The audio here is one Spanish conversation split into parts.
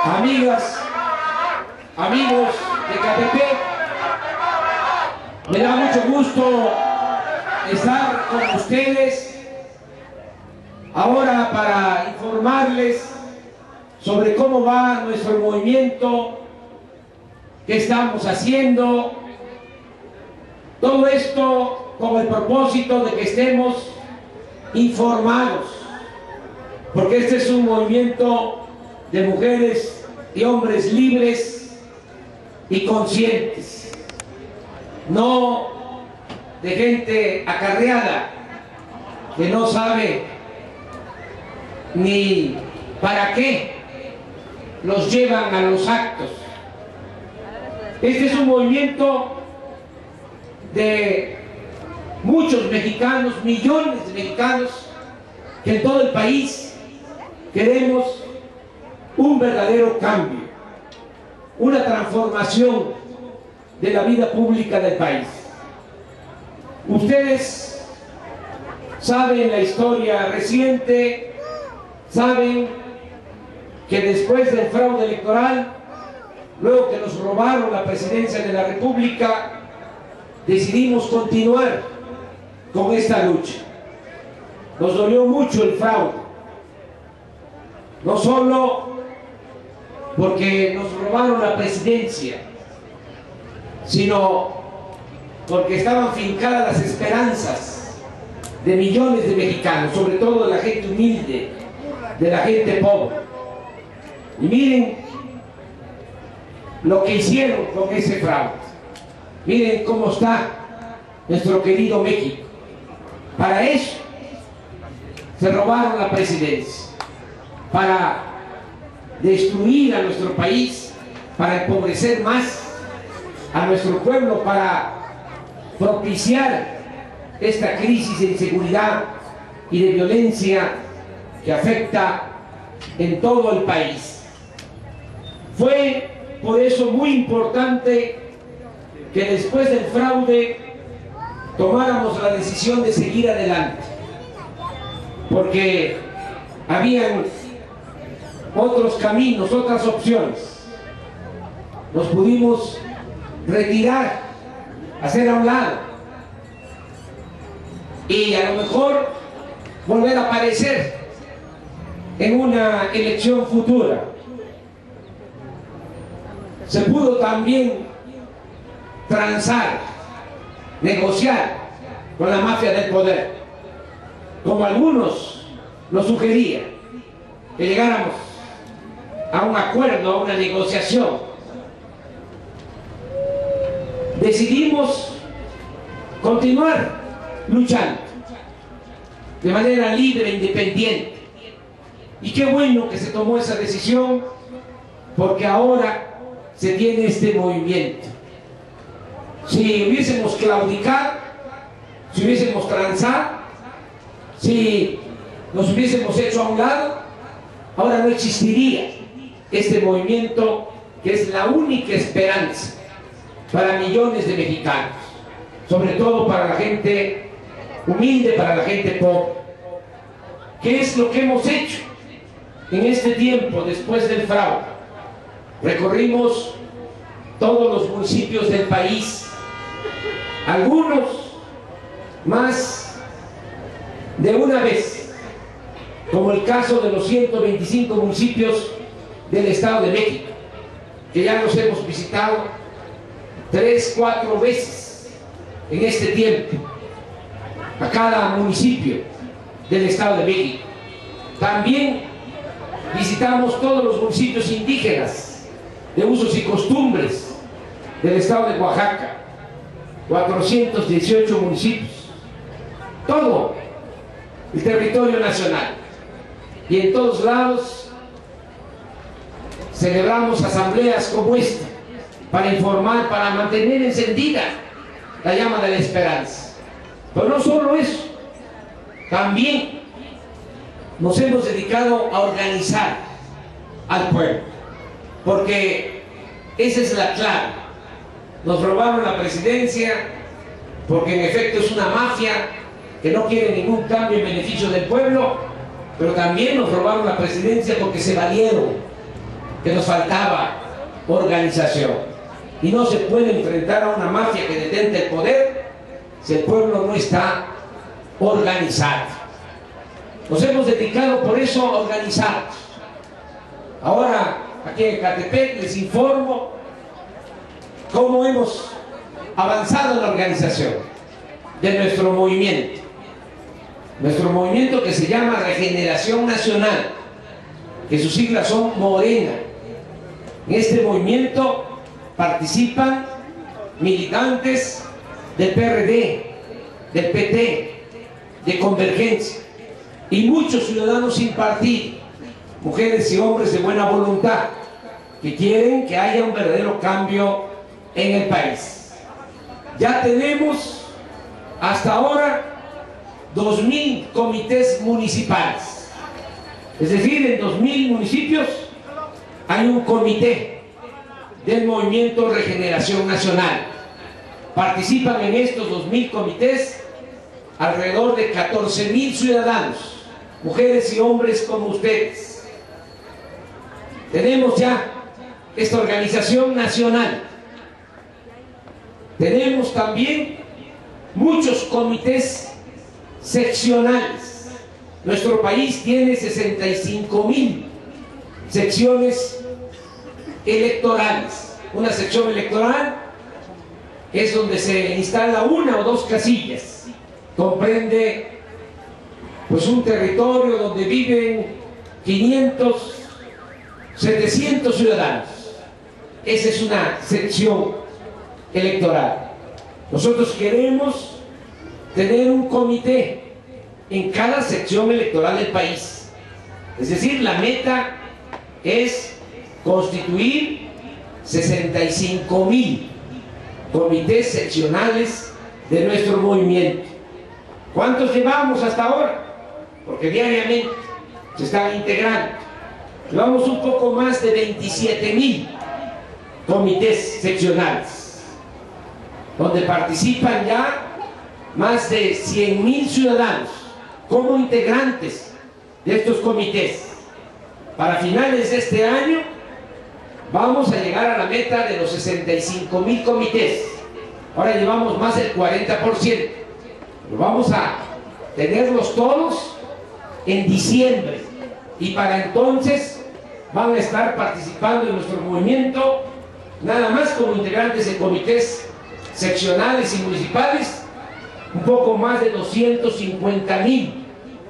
amigas, amigos de Catepec, me da mucho gusto estar con ustedes ahora para informarles sobre cómo va nuestro movimiento, qué estamos haciendo, todo esto con el propósito de que estemos informados, porque este es un movimiento de mujeres y hombres libres y conscientes, no de gente acarreada que no sabe ni para qué los llevan a los actos. Este es un movimiento de muchos mexicanos, millones de mexicanos, que en todo el país queremos un verdadero cambio, una transformación de la vida pública del país. Ustedes saben la historia reciente, saben que después del fraude electoral, luego que nos robaron la presidencia de la República, decidimos continuar con esta lucha. Nos dolió mucho el fraude, no solo porque nos robaron la presidencia, sino porque estaban fincadas las esperanzas de millones de mexicanos, sobre todo de la gente humilde, de la gente pobre. Y miren lo que hicieron con ese fraude. Miren cómo está nuestro querido México. Para eso se robaron la presidencia, para destruir a nuestro país, para empobrecer más a nuestro pueblo, para propiciar esta crisis de inseguridad y de violencia que afecta en todo el país. Fue por eso muy importante que después del fraude tomáramos la decisión de seguir adelante, porque habían otros caminos, otras opciones. Nos pudimos retirar, hacer a un lado y a lo mejor volver a aparecer en una elección futura. Se pudo también transar, negociar con la mafia del poder, como algunos nos sugerían, que llegáramos a un acuerdo, a una negociación. Decidimos continuar luchando de manera libre e independiente. Y qué bueno que se tomó esa decisión, porque ahora se tiene este movimiento. Si hubiésemos claudicado, si hubiésemos transado, si nos hubiésemos hecho a un lado, ahora no existiría este movimiento, que es la única esperanza para millones de mexicanos, sobre todo para la gente humilde, para la gente pobre. ¿Qué es lo que hemos hecho en este tiempo después del fraude? Recorrimos todos los municipios del país, algunos más de una vez, como el caso de los 125 municipios del Estado de México, que ya los hemos visitado 3, 4 veces en este tiempo, a cada municipio del Estado de México. También visitamos todos los municipios indígenas de usos y costumbres del Estado de Oaxaca, 418 municipios, todo el territorio nacional. Y en todos lados celebramos asambleas como esta, para informar, para mantener encendida la llama de la esperanza. Pero no solo eso, también nos hemos dedicado a organizar al pueblo, porque esa es la clave. Nos robaron la presidencia porque en efecto es una mafia que no quiere ningún cambio en beneficio del pueblo, pero también nos robaron la presidencia porque se valieron que nos faltaba organización. Y no se puede enfrentar a una mafia que detenta el poder si el pueblo no está organizado. Nos hemos dedicado por eso a organizarnos. Ahora, aquí en Ecatepec, les informo cómo hemos avanzado en la organización de nuestro movimiento. Nuestro movimiento, que se llama Regeneración Nacional, que sus siglas son Morena. En este movimiento participan militantes del PRD, del PT, de Convergencia, y muchos ciudadanos sin partido, mujeres y hombres de buena voluntad, que quieren que haya un verdadero cambio en el país. Ya tenemos hasta ahora 2000 comités municipales, es decir, en 2000 municipios hay un comité del Movimiento Regeneración Nacional. Participan en estos 2000 comités alrededor de 14.000 ciudadanos, mujeres y hombres como ustedes. Tenemos ya esta organización nacional. Tenemos también muchos comités seccionales. Nuestro país tiene 65.000 secciones electorales. Una sección electoral es donde se instala una o dos casillas. Comprende pues un territorio donde viven 500, 700 ciudadanos. Esa es una sección electoral. Nosotros queremos tener un comité en cada sección electoral del país. Es decir, la meta es constituir 65.000 comités seccionales de nuestro movimiento. ¿Cuántos llevamos hasta ahora? Porque diariamente se están integrando. Llevamos un poco más de 27.000 comités seccionales, donde participan ya más de 100.000 ciudadanos como integrantes de estos comités. Para finales de este año vamos a llegar a la meta de los 65.000 comités. Ahora llevamos más del 40%. Pero vamos a tenerlos todos en diciembre, y para entonces van a estar participando en nuestro movimiento nada más como integrantes de comités seccionales y municipales un poco más de 250.000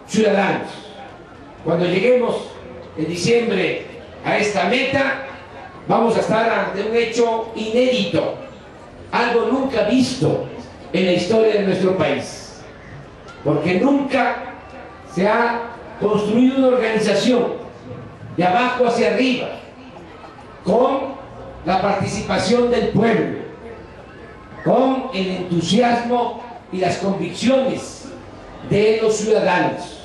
ciudadanos. Cuando lleguemos en diciembre a esta meta, vamos a estar ante un hecho inédito, algo nunca visto en la historia de nuestro país, porque nunca se ha construido una organización de abajo hacia arriba con la participación del pueblo, con el entusiasmo y las convicciones de los ciudadanos.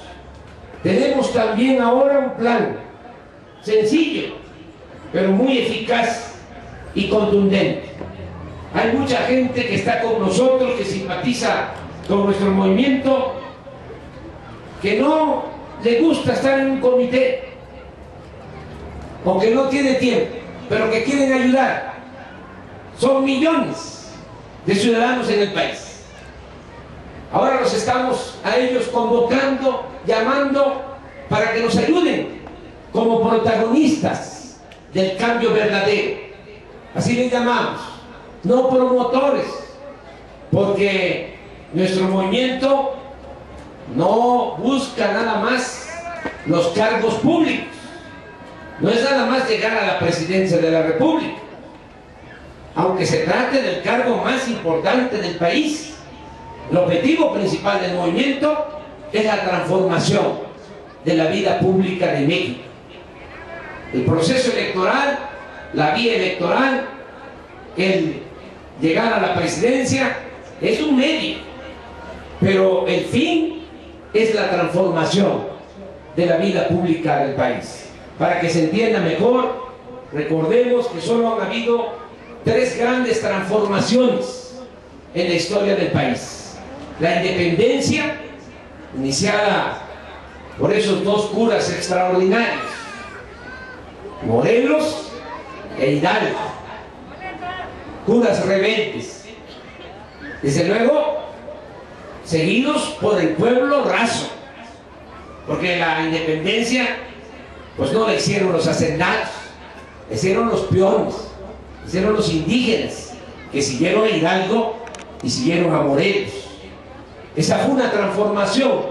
Tenemos también ahora un plan sencillo, pero muy eficaz y contundente. Hay mucha gente que está con nosotros, que simpatiza con nuestro movimiento, que no le gusta estar en un comité, o que no tiene tiempo, pero que quieren ayudar. Son millones de ciudadanos en el país. Ahora los estamos a ellos convocando, llamando para que nos ayuden como protagonistas del cambio verdadero. Así les llamamos, no promotores, porque nuestro movimiento no busca nada más los cargos públicos. No es nada más llegar a la presidencia de la República, aunque se trate del cargo más importante del país. El objetivo principal del movimiento es la transformación de la vida pública de México. El proceso electoral, la vía electoral, el llegar a la presidencia es un medio, pero el fin es la transformación de la vida pública del país. Para que se entienda mejor, recordemos que solo han habido 3 grandes transformaciones en la historia del país. La independencia, iniciada por esos 2 curas extraordinarios, Morelos e Hidalgo, curas rebeldes, desde luego seguidos por el pueblo raso, porque la independencia pues no la hicieron los hacendados, la hicieron los peones, la hicieron los indígenas que siguieron a Hidalgo y siguieron a Morelos. Esa fue una transformación,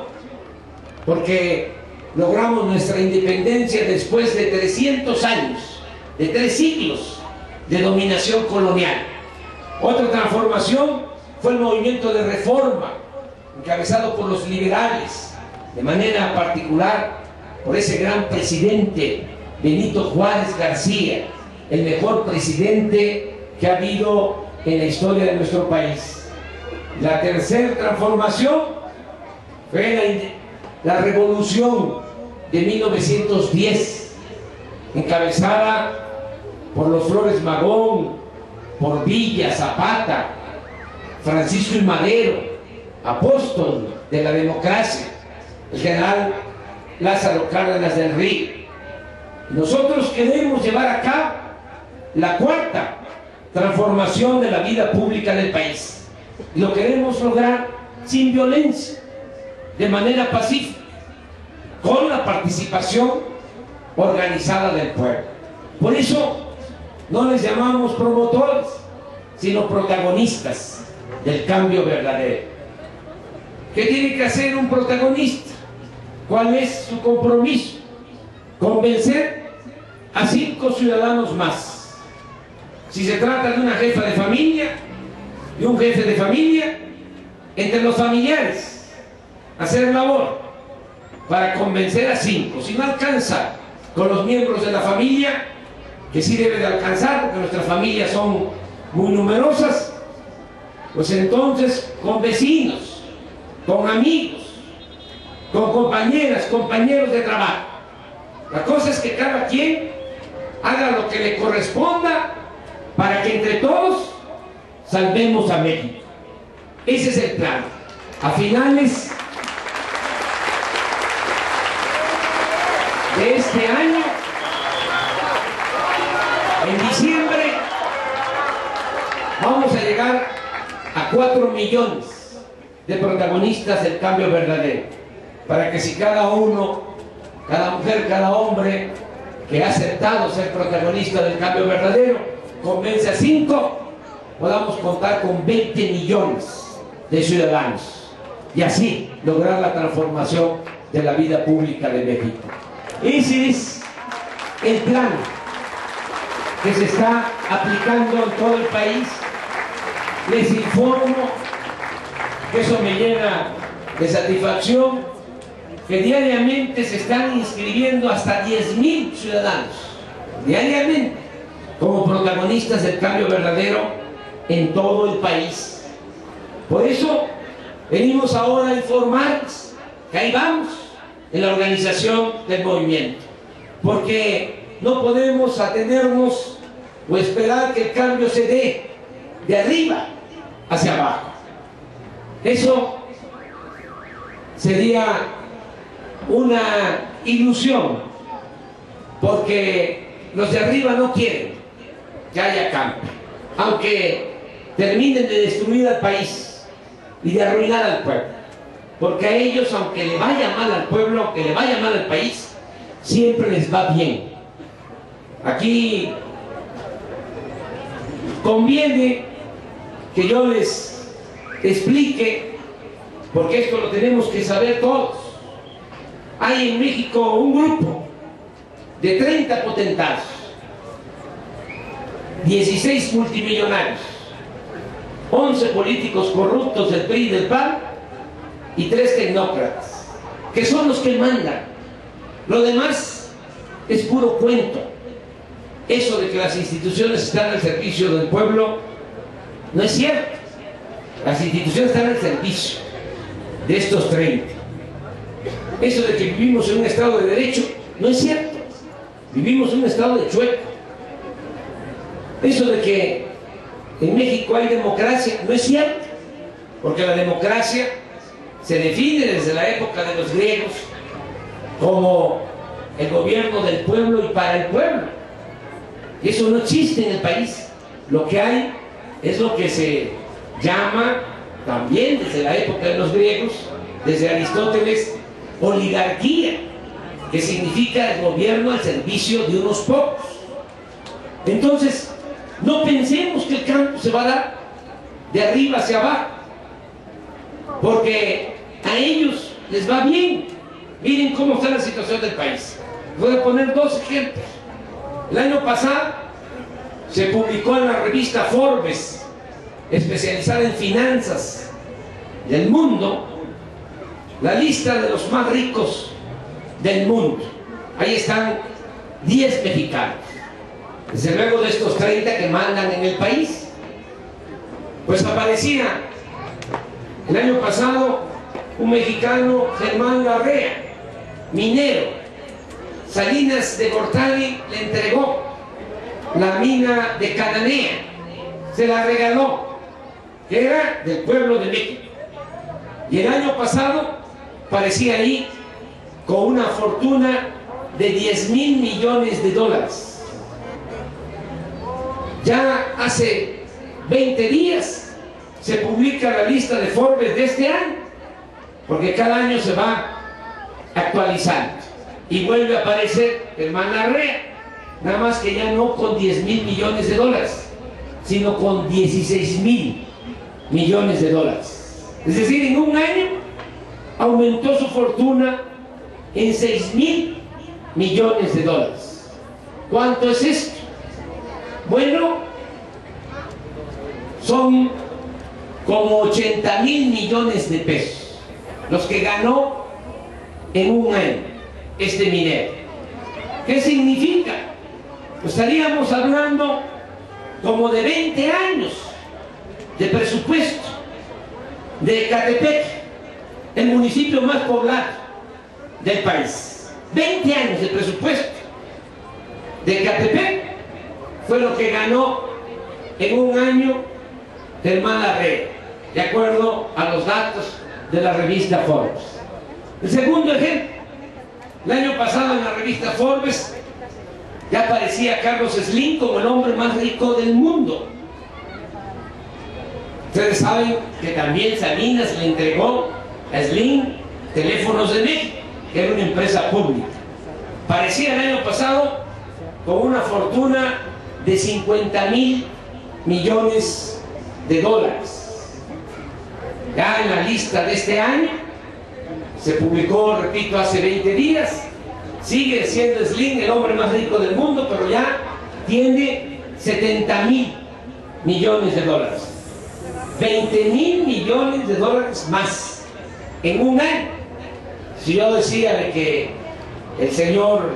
porque logramos nuestra independencia después de 300 años, de 3 siglos de dominación colonial. Otra transformación fue el movimiento de reforma, encabezado por los liberales, de manera particular por ese gran presidente Benito Juárez García, el mejor presidente que ha habido en la historia de nuestro país. La tercera transformación fue la revolución de 1910, encabezada por los Flores Magón, por Villa, Zapata, Francisco I. Madero, apóstol de la democracia, el general Lázaro Cárdenas del Río. Nosotros queremos llevar a cabo la cuarta transformación de la vida pública del país. Y lo queremos lograr sin violencia, de manera pacífica, con la participación organizada del pueblo. Por eso no les llamamos promotores, sino protagonistas del cambio verdadero. ¿Qué tiene que hacer un protagonista? ¿Cuál es su compromiso? Convencer a 5 ciudadanos más. Si se trata de una jefa de familia, de un jefe de familia, entre los familiares, hacer labor para convencer a 5. Si no alcanza con los miembros de la familia, que sí debe de alcanzar, porque nuestras familias son muy numerosas, pues entonces con vecinos, con amigos, con compañeras, compañeros de trabajo. La cosa es que cada quien haga lo que le corresponda para que entre todos salvemos a México. Ese es el plan. A finales de este año, en diciembre, vamos a llegar a 4 millones de protagonistas del cambio verdadero, para que si cada uno, cada mujer, cada hombre que ha aceptado ser protagonista del cambio verdadero convence a 5, podamos contar con 20 millones de ciudadanos y así lograr la transformación de la vida pública de México. Ese es el plan que se está aplicando en todo el país. Les informo que eso me llena de satisfacción, que diariamente se están inscribiendo hasta 10,000 ciudadanos, diariamente, como protagonistas del cambio verdadero en todo el país. Por eso venimos ahora a informarles que ahí vamos en la organización del movimiento, porque no podemos atenernos o esperar que el cambio se dé de arriba hacia abajo. Eso sería una ilusión, porque los de arriba no quieren que haya cambio, aunque terminen de destruir al país y de arruinar al pueblo, porque a ellos, aunque le vaya mal al pueblo, aunque le vaya mal al país, siempre les va bien. Aquí conviene que yo les explique, porque esto lo tenemos que saber todos. Hay en México un grupo de 30 potentados, 16 multimillonarios, 11 políticos corruptos del PRI y del PAN y 3 tecnócratas, que son los que mandan. Lo demás es puro cuento. Eso de que las instituciones están al servicio del pueblo no es cierto. Las instituciones están al servicio de estos 30. Eso de que vivimos en un estado de derecho no es cierto. Vivimos en un estado de chueco. Eso de que en México hay democracia no es cierto, porque la democracia se define desde la época de los griegos como el gobierno del pueblo y para el pueblo. Eso no existe en el país. Lo que hay es lo que se llama también desde la época de los griegos, desde Aristóteles, oligarquía, que significa el gobierno al servicio de unos pocos. Entonces, no pensemos que el cambio se va a dar de arriba hacia abajo, porque a ellos les va bien. Miren cómo está la situación del país. Voy a poner dos ejemplos. El año pasado se publicó en la revista Forbes, especializada en finanzas del mundo, la lista de los más ricos del mundo. Ahí están 10 mexicanos, desde luego de estos 30 que mandan en el país. Pues aparecía el año pasado un mexicano, Germán Larrea, minero. Salinas de Gortari le entregó la mina de Cananea, se la regaló, que era del pueblo de México. Y el año pasado aparecía ahí con una fortuna de 10,000 millones de dólares. Ya hace 20 días se publica la lista de Forbes de este año, porque cada año se va actualizando y vuelve a aparecer Germán Larrea, nada más que ya no con 10,000 millones de dólares, sino con 16,000 millones de dólares. Es decir, en un año aumentó su fortuna en 6,000 millones de dólares. ¿Cuánto es esto? Bueno, son como 80,000 millones de pesos los que ganó en un año este minero. ¿Qué significa? Pues estaríamos hablando como de 20 años de presupuesto de Ecatepec, el municipio más poblado del país. 20 años de presupuesto de Ecatepec fue lo que ganó en un año Germán Larrea, de acuerdo a los datos de la revista Forbes. El segundo ejemplo, el año pasado en la revista Forbes ya aparecía Carlos Slim como el hombre más rico del mundo. Ustedes saben que también Salinas le entregó a Slim Teléfonos de México, que era una empresa pública. Parecía el año pasado con una fortuna de 50,000 millones de dólares. Ya en la lista de este año, se publicó, repito, hace 20 días, sigue siendo Slim el hombre más rico del mundo, pero ya tiene 70,000 millones de dólares. 20,000 millones de dólares más en un año. Si yo decía de que el señor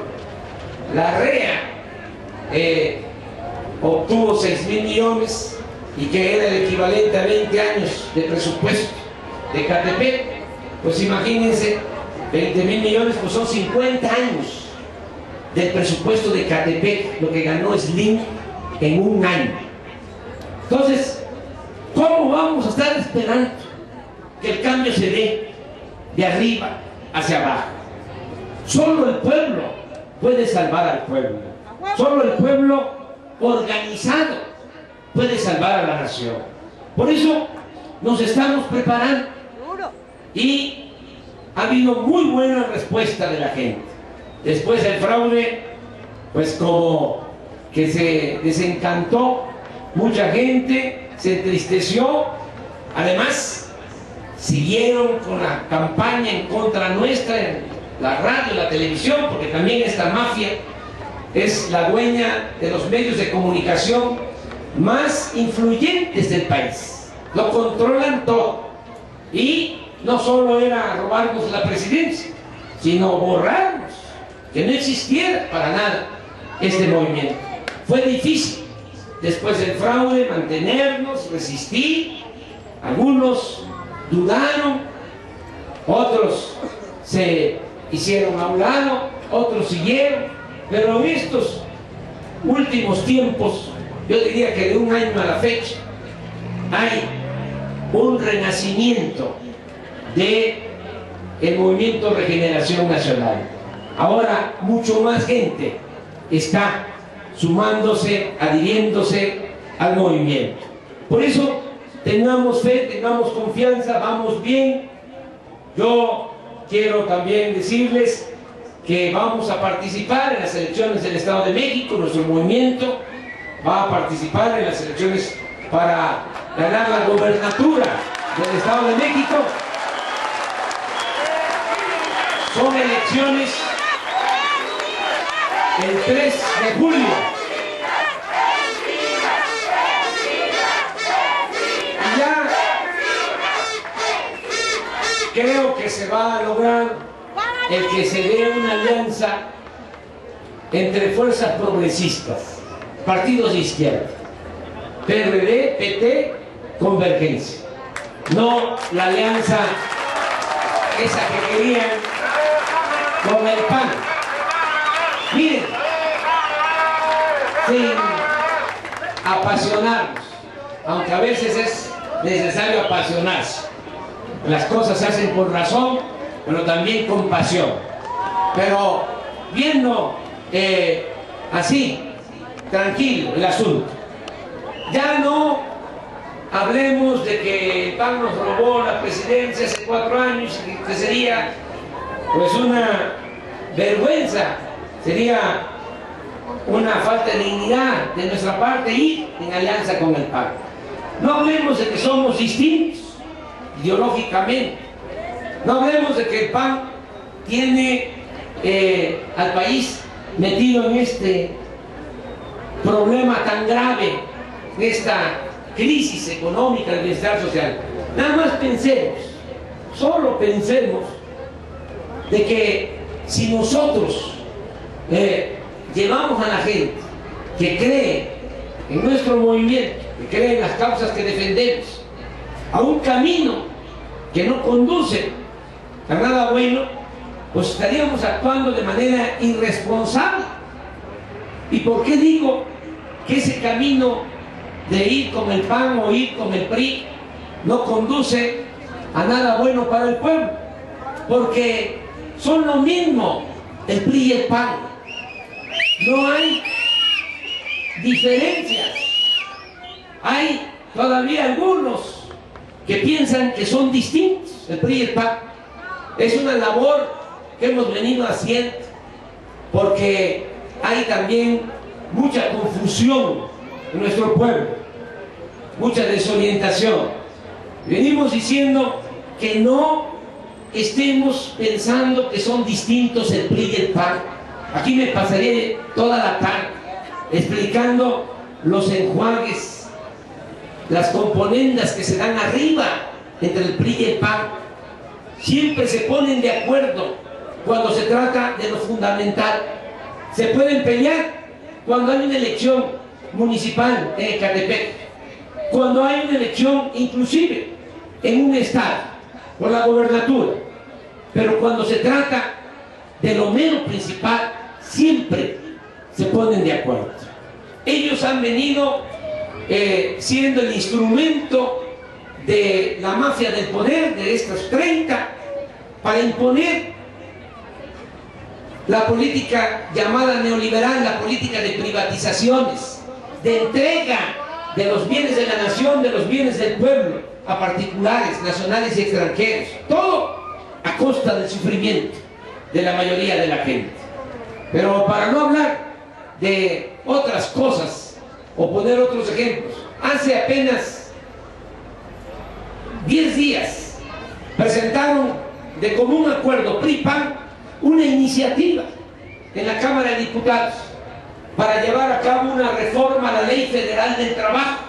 Larrea obtuvo 6,000 millones y que era el equivalente a 20 años de presupuesto de Ecatepec, pues imagínense, 20,000 millones, pues son 50 años del presupuesto de Ecatepec, lo que ganó Slim en un año. Entonces, ¿cómo vamos a estar esperando que el cambio se dé de arriba hacia abajo? Solo el pueblo puede salvar al pueblo. Solo el pueblo organizado puede salvar a la nación. Por eso nos estamos preparando y ha habido muy buena respuesta de la gente. Después del fraude, pues como que se desencantó mucha gente, se entristeció. Además, siguieron con la campaña en contra nuestra en la radio, la televisión, porque también esta mafia es la dueña de los medios de comunicación más influyentes del país. Lo controlan todo. Y no solo era robarnos la presidencia, sino borrarnos, que no existiera para nada este movimiento. Fue difícil, después del fraude, mantenernos, resistir. Algunos dudaron, otros se hicieron a un lado, otros siguieron, pero en estos últimos tiempos, yo diría que de un año a la fecha, hay un renacimiento del movimiento Regeneración Nacional. ahora mucho más gente está sumándose, adhiriéndose al movimiento. Por eso tengamos fe, tengamos confianza, vamos bien. Yo quiero también decirles que vamos a participar en las elecciones del Estado de México. Nuestro movimiento va a participar en las elecciones para ganar la gobernatura del Estado de México. Son elecciones el 3 de julio. Y ya creo que se va a lograr el que se dé una alianza entre fuerzas progresistas, partidos de izquierda, PRD, PT, Convergencia. No la alianza esa que querían con el PAN. Miren, sin apasionarnos, aunque a veces es necesario apasionarse. Las cosas se hacen por razón, pero también con pasión. Pero viendo así, tranquilo el asunto, ya no hablemos de que el PAN nos robó la presidencia hace 4 años, que sería pues una vergüenza, sería una falta de dignidad de nuestra parte ir en alianza con el PAN. No hablemos de que somos distintos ideológicamente, no hablemos de que el PAN tiene al país metido en este problema tan grave, en esta crisis económica del bienestar social. Nada más pensemos, solo pensemos de que si nosotros llevamos a la gente que cree en nuestro movimiento, que cree en las causas que defendemos, a un camino que no conduce a nada bueno, pues estaríamos actuando de manera irresponsable. ¿Y por qué digo que ese camino de ir con el PAN o ir con el PRI no conduce a nada bueno para el pueblo? Porque son lo mismo el PRI y el PAN. No hay diferencias. Hay todavía algunos que piensan que son distintos el PRI y el PAN. Es una labor que hemos venido haciendo porque hay también mucha confusión en nuestro pueblo, mucha desorientación. Venimos diciendo que no estemos pensando que son distintos el PRI y el PAN. Aquí me pasaré toda la tarde explicando los enjuagues, las componendas que se dan arriba entre el PRI y el PAN. Siempre se ponen de acuerdo cuando se trata de lo fundamental. Se pueden pelear cuando hay una elección municipal en Ecatepec, cuando hay una elección inclusive en un estado por la gobernatura, pero cuando se trata de lo mero principal siempre se ponen de acuerdo. Ellos han venido siendo el instrumento de la mafia del poder de estos 30 para imponer la política llamada neoliberal, la política de privatizaciones, de entrega de los bienes de la nación, de los bienes del pueblo a particulares, nacionales y extranjeros, todo a costa del sufrimiento de la mayoría de la gente. Pero para no hablar de otras cosas o poner otros ejemplos, hace apenas 10 días presentaron de común acuerdo PRI-PAN una iniciativa en la Cámara de Diputados para llevar a cabo una reforma a la Ley Federal del Trabajo.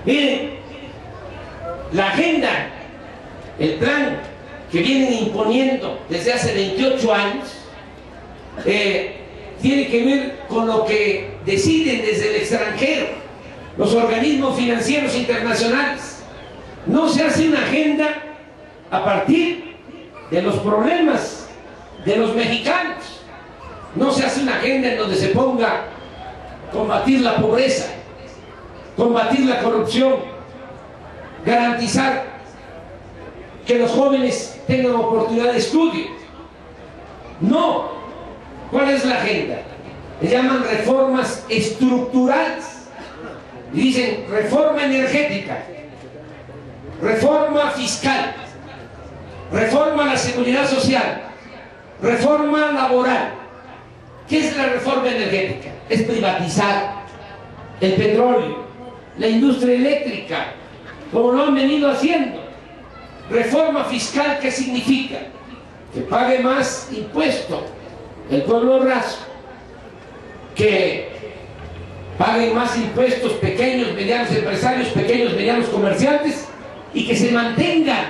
Miren, la agenda, el plan que vienen imponiendo desde hace 28 años tiene que ver con lo que deciden desde el extranjero los organismos financieros internacionales. No se hace una agenda a partir de los problemas de los mexicanos. No se hace una agenda en donde se ponga combatir la pobreza, combatir la corrupción, garantizar que los jóvenes tengan oportunidad de estudio. No. ¿Cuál es la agenda? Le llaman reformas estructurales. Y dicen reforma energética, reforma fiscal, reforma a la seguridad social, reforma laboral. ¿Qué es la reforma energética? Es privatizar el petróleo, la industria eléctrica, como lo han venido haciendo. Reforma fiscal, ¿qué significa? Que pague más impuesto el pueblo raso, que paguen más impuestos pequeños, medianos empresarios, pequeños, medianos comerciantes, y que se mantengan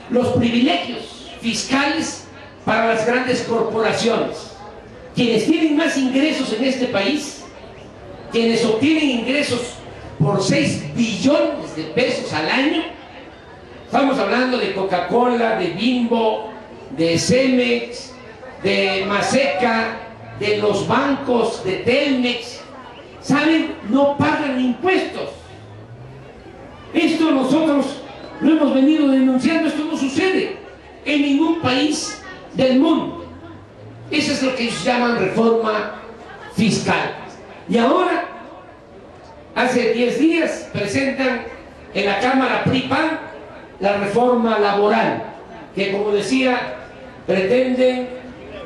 los privilegios fiscales para las grandes corporaciones. Quienes tienen más ingresos en este país, quienes obtienen ingresos por 6 billones de pesos al año, estamos hablando de Coca-Cola, de Bimbo, de Cemex, de Maseca, de los bancos, de Telmex, ¿saben? No pagan impuestos. Esto nosotros lo hemos venido denunciando. Esto no sucede en ningún país del mundo. Eso es lo que ellos llaman reforma fiscal. Y ahora, hace 10 días, presentan en la Cámara PRI-PAN la reforma laboral, que, como decía, pretenden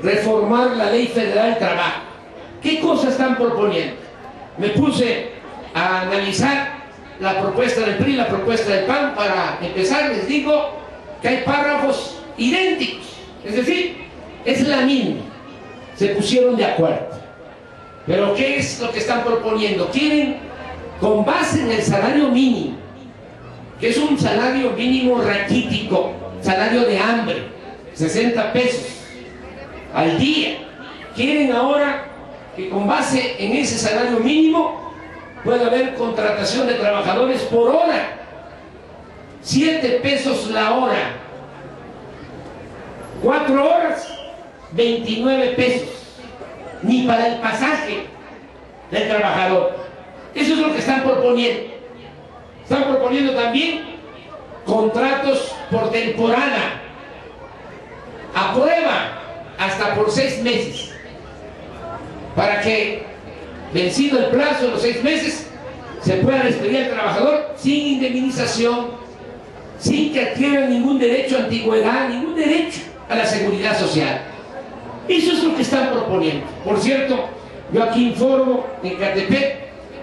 reformar la Ley Federal del Trabajo. ¿Qué cosas están proponiendo? Me puse a analizar la propuesta del PRI, la propuesta del PAN. Para empezar, les digo que hay párrafos idénticos, es decir, es la misma. Se pusieron de acuerdo. Pero ¿qué es lo que están proponiendo? Quieren, con base en el salario mínimo, que es un salario mínimo raquítico, salario de hambre, 60 pesos al día, quieren ahora que con base en ese salario mínimo pueda haber contratación de trabajadores por hora, 7 pesos la hora, 4 horas, 29 pesos, ni para el pasaje del trabajador. Eso es lo que están proponiendo. Están proponiendo también contratos por temporada, a prueba, hasta por 6 meses, para que, vencido el plazo de los 6 meses, se pueda despedir al trabajador sin indemnización, sin que adquiera ningún derecho a antigüedad, ningún derecho a la seguridad social. Eso es lo que están proponiendo. Por cierto, yo aquí informo en Catepec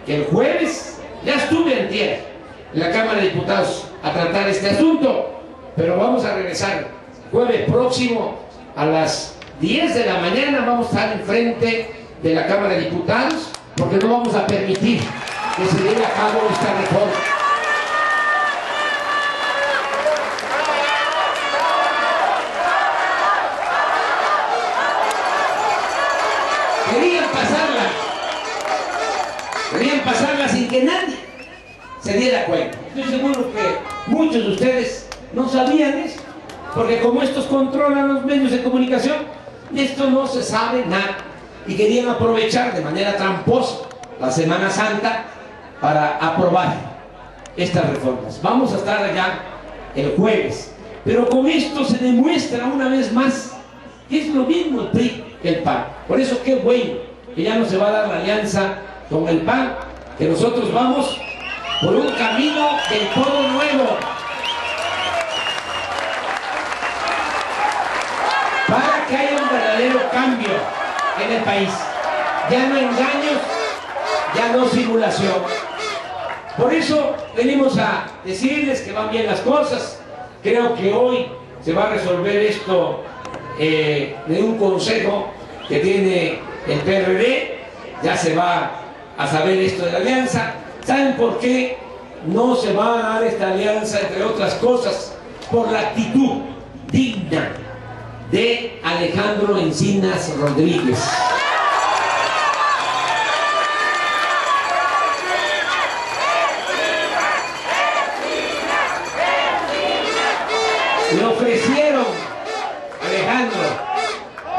que el jueves, ya estuve antier en la Cámara de Diputados a tratar este asunto, pero vamos a regresar jueves próximo a las 10 de la mañana. Vamos a estar enfrente de la Cámara de Diputados, porque no vamos a permitir que se lleve a cabo esta reforma. Querían pasarla sin que nadie se diera cuenta. Estoy seguro que muchos de ustedes no sabían eso, porque como estos controlan los medios de comunicación, de esto no se sabe nada, y querían aprovechar de manera tramposa la Semana Santa para aprobar estas reformas. Vamos a estar allá el jueves, pero con esto se demuestra una vez más que es lo mismo el PRI que el PAN. Por eso qué bueno que ya no se va a dar la alianza con el PAN, que nosotros vamos por un camino del todo nuevo, para que haya un verdadero cambio en el país. Ya no engaños, ya no simulación. Por eso venimos a decirles que van bien las cosas. Creo que hoy se va a resolver esto de un consejo que tiene el PRD. Ya se va a saber esto de la alianza. ¿Saben por qué no se va a dar esta alianza? Entre otras cosas, por la actitud digna de Alejandro Encinas Rodríguez. Le ofrecieron a Alejandro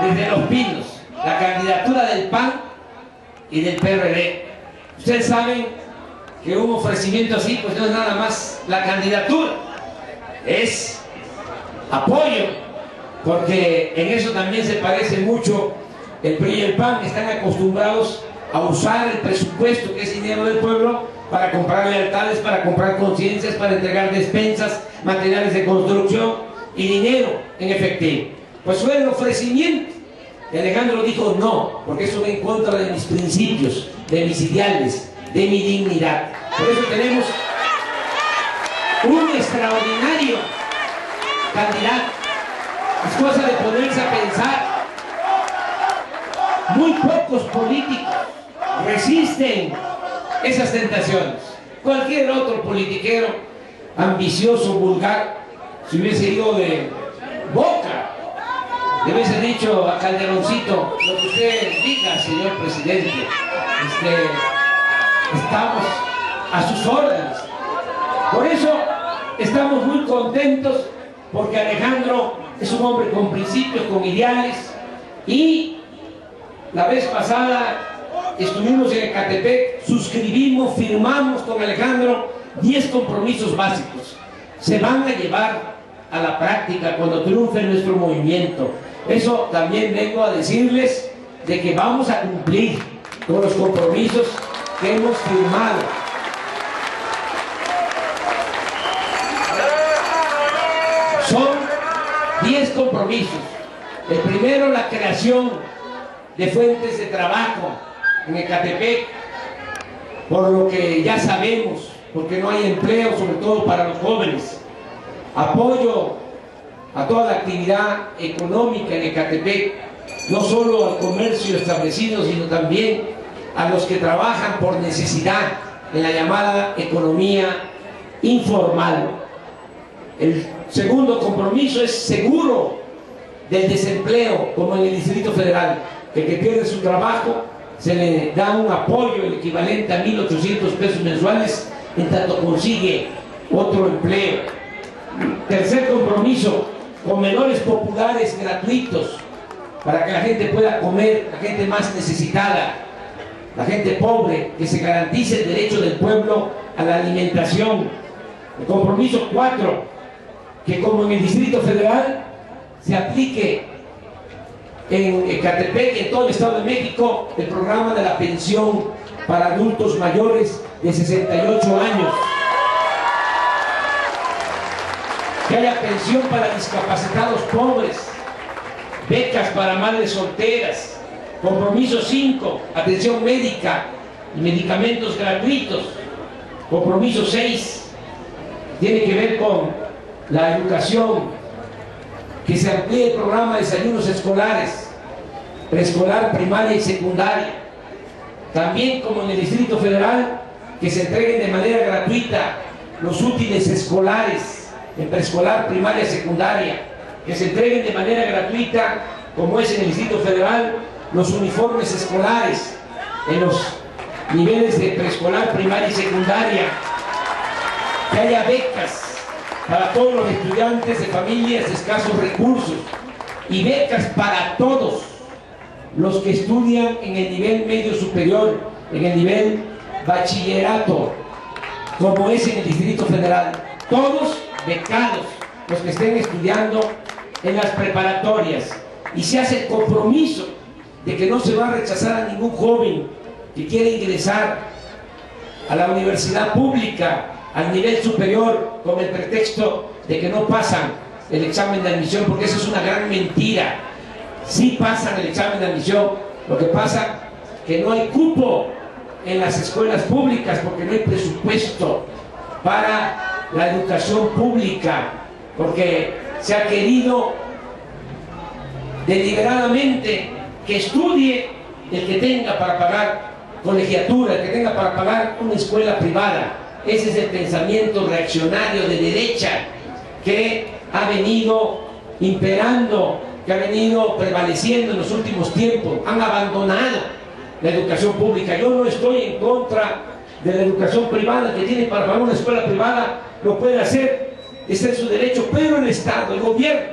desde Los Pinos la candidatura del PAN y del PRD. Ustedes saben que un ofrecimiento así pues no es nada más la candidatura, es apoyo porque en eso también se parece mucho el PRI y el PAN. Están acostumbrados a usar el presupuesto, que es dinero del pueblo, para comprar lealtades, para comprar conciencias, para entregar despensas, materiales de construcción y dinero en efectivo. Pues fue el ofrecimiento. Y Alejandro dijo no, porque eso va en contra de mis principios, de mis ideales, de mi dignidad. Por eso tenemos un extraordinario candidato. Es cosa de ponerse a pensar. Muy pocos políticos resisten esas tentaciones. Cualquier otro politiquero ambicioso, vulgar, si hubiese ido de boca, le hubiese dicho a Calderoncito: lo que usted diga, señor presidente, estamos a sus órdenes. Por eso estamos muy contentos, porque Alejandro es un hombre con principios, con ideales, y la vez pasada estuvimos en Ecatepec, suscribimos, firmamos con Alejandro 10 compromisos básicos. Se van a llevar a la práctica cuando triunfe nuestro movimiento. Eso también vengo a decirles, de que vamos a cumplir con los compromisos que hemos firmado. Son 10 compromisos. El primero, la creación de fuentes de trabajo en Ecatepec, por lo que ya sabemos, porque no hay empleo, sobre todo para los jóvenes. Apoyo a toda la actividad económica en Ecatepec, no solo al comercio establecido, sino también a los que trabajan por necesidad en la llamada economía informal. El segundo compromiso es seguro del desempleo, como en el Distrito Federal. El que pierde su trabajo se le da un apoyo, el equivalente a 1.800 pesos mensuales, en tanto consigue otro empleo. Tercer compromiso, comedores populares gratuitos, para que la gente pueda comer, la gente más necesitada, la gente pobre, que se garantice el derecho del pueblo a la alimentación. El compromiso 4, que como en el Distrito Federal se aplique en Ecatepec y en todo el Estado de México el programa de la pensión para adultos mayores de 68 años. Que haya pensión para discapacitados pobres, becas para madres solteras. Compromiso 5, atención médica y medicamentos gratuitos. Compromiso 6, tiene que ver con la educación, que se amplíe el programa de desayunos escolares, preescolar, primaria y secundaria. También, como en el Distrito Federal, que se entreguen de manera gratuita los útiles escolares en preescolar, primaria y secundaria, que se entreguen de manera gratuita, como es en el Distrito Federal, los uniformes escolares en los niveles de preescolar, primaria y secundaria, que haya becas para todos los estudiantes de familias de escasos recursos y becas para todos los que estudian en el nivel medio superior, en el nivel bachillerato, como es en el Distrito Federal. Todos becados los que estén estudiando en las preparatorias, y se hace el compromiso de que no se va a rechazar a ningún joven que quiera ingresar a la universidad pública, al nivel superior, con el pretexto de que no pasan el examen de admisión, porque eso es una gran mentira. Sí pasan el examen de admisión, lo que pasa que no hay cupo en las escuelas públicas porque no hay presupuesto para la educación pública, porque se ha querido deliberadamente que estudie el que tenga para pagar colegiatura, el que tenga para pagar una escuela privada. Ese es el pensamiento reaccionario de derecha que ha venido imperando, que ha venido prevaleciendo en los últimos tiempos. Han abandonado la educación pública. Yo no estoy en contra de la educación privada. Que tiene para pagar una escuela privada lo puede hacer, está en su derecho, pero el Estado, el gobierno,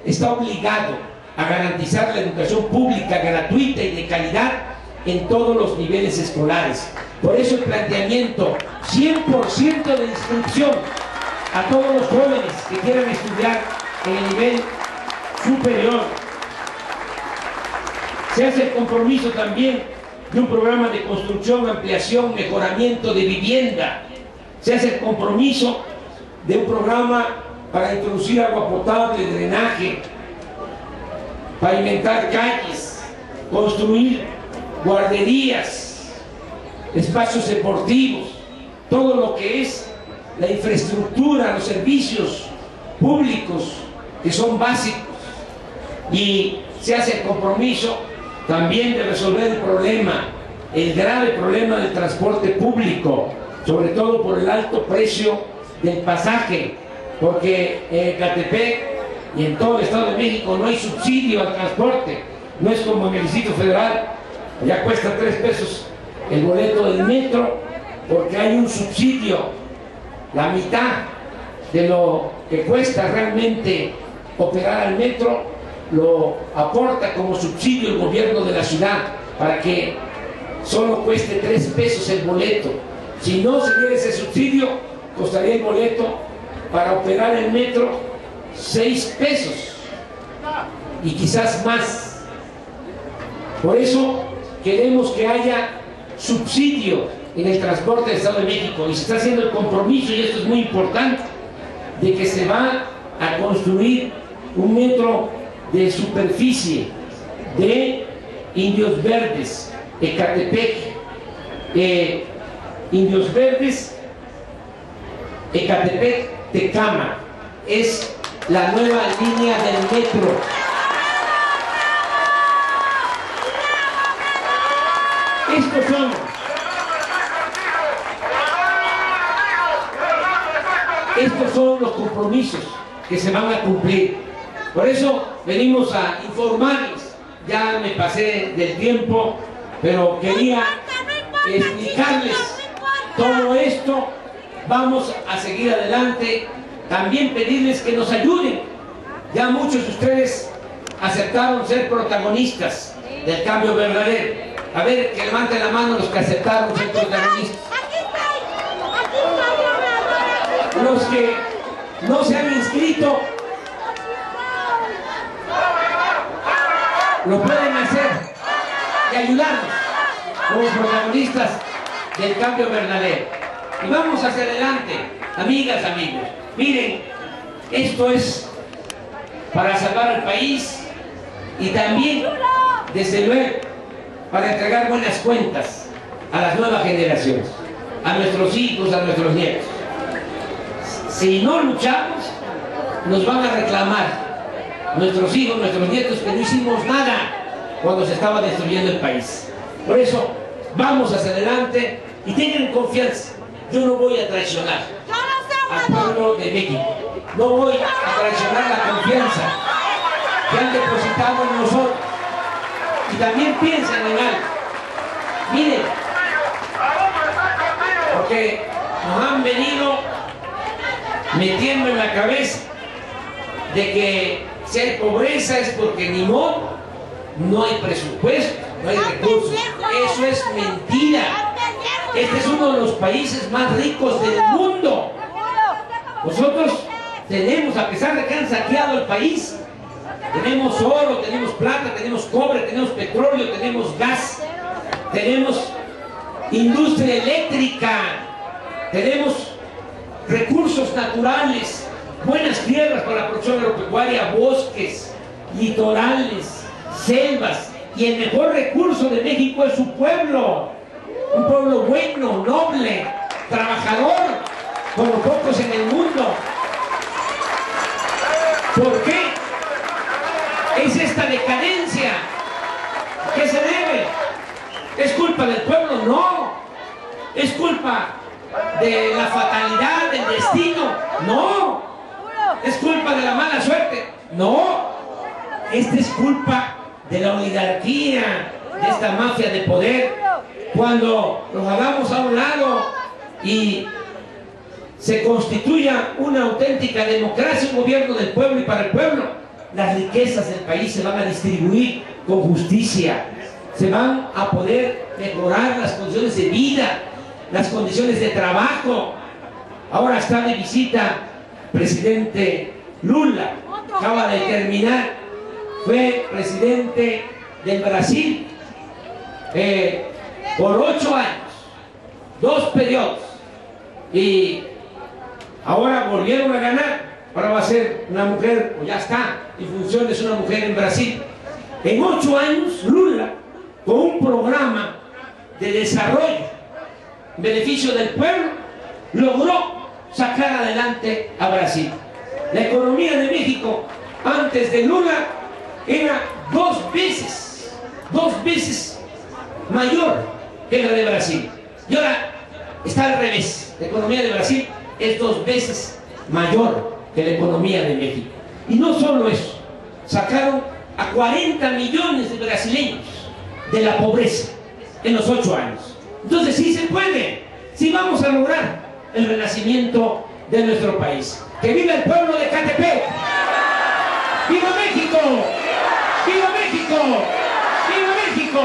está obligado a garantizar la educación pública gratuita y de calidad en todos los niveles escolares. Por eso el planteamiento 100% de inscripción a todos los jóvenes que quieran estudiar en el nivel superior. Se hace el compromiso también de un programa de construcción, ampliación, mejoramiento de vivienda. Se hace el compromiso de un programa para introducir agua potable, drenaje, pavimentar calles, construir guarderías, espacios deportivos, todo lo que es la infraestructura, los servicios públicos que son básicos. Y se hace el compromiso también de resolver el problema, el grave problema del transporte público, sobre todo por el alto precio del pasaje, porque en Ecatepec y en todo el Estado de México no hay subsidio al transporte. No es como en el Distrito Federal, ya cuesta 3 pesos el boleto del metro, porque hay un subsidio, la mitad de lo que cuesta realmente operar al metro, lo aporta como subsidio el gobierno de la ciudad, para que solo cueste 3 pesos el boleto. Si no se diera ese subsidio, costaría el boleto para operar el metro 6 pesos y quizás más. Por eso queremos que haya subsidio en el transporte del Estado de México, y se está haciendo el compromiso, y esto es muy importante, de que se va a construir un metro de superficie de Indios Verdes, Ecatepec, Indios Verdes, Ecatepec, Tecama. Es la nueva línea del metro. Estos son los compromisos que se van a cumplir. Por eso venimos a informarles. Ya me pasé del tiempo, pero quería explicarles todo esto. Vamos a seguir adelante. También pedirles que nos ayuden. Ya muchos de ustedes aceptaron ser protagonistas del cambio verdadero. A ver, que levanten la mano los que aceptaron ser protagonistas. Los que no se han inscrito, lo pueden hacer y ayudarnos como protagonistas del cambio verdadero. Y vamos hacia adelante, amigas, amigos. Miren, esto es para salvar al país y también, desde luego, para entregar buenas cuentas a las nuevas generaciones, a nuestros hijos, a nuestros nietos. Si no luchamos, nos van a reclamar nuestros hijos, nuestros nietos, que no hicimos nada cuando se estaba destruyendo el país. Por eso, vamos hacia adelante y tengan confianza. Yo no voy a traicionar al pueblo de México. No voy a traicionar la confianza que han depositado en nosotros. Y también piensen en algo. Miren, porque nos han venido metiendo en la cabeza de que si hay pobreza es porque ni modo, no hay presupuesto, no hay recursos. Eso es mentira. Este es uno de los países más ricos del mundo. Nosotros tenemos, a pesar de que han saqueado el país, tenemos oro, tenemos plata, tenemos cobre, tenemos petróleo, tenemos gas, tenemos industria eléctrica, tenemos recursos naturales, buenas tierras para la producción agropecuaria, bosques, litorales, selvas, y el mejor recurso de México es su pueblo, un pueblo bueno, noble, trabajador, como pocos en el mundo. ¿Por qué es esta decadencia? ¿A qué se debe? ¿Es culpa del pueblo? No. ¿Es culpa de la fatalidad, del destino? No. ¿Es culpa de la mala suerte? No. Esta es culpa de la oligarquía, de esta mafia de poder. Cuando nos hagamos a un lado y se constituya una auténtica democracia, un gobierno del pueblo y para el pueblo, las riquezas del país se van a distribuir con justicia, se van a poder mejorar las condiciones de vida, las condiciones de trabajo. Ahora está de visita el presidente Lula, acaba de terminar fue presidente del Brasil por 8 años, 2 periodos, y ahora volvieron a ganar. Ahora va a ser una mujer, o ya está en funciones, una mujer en Brasil. En 8 años, Lula, con un programa de desarrollo en beneficio del pueblo, logró sacar adelante a Brasil. La economía de México antes de Lula era 2 veces mayor que la de Brasil, y ahora está al revés. La economía de Brasil es 2 veces mayor que la economía de México. Y no solo eso, sacaron a 40 millones de brasileños de la pobreza en los 8 años. Entonces sí se puede, sí vamos a lograr el renacimiento de nuestro país. ¡Que viva el pueblo de Ecatepec! ¡Viva México! ¡Viva México! ¡Viva México!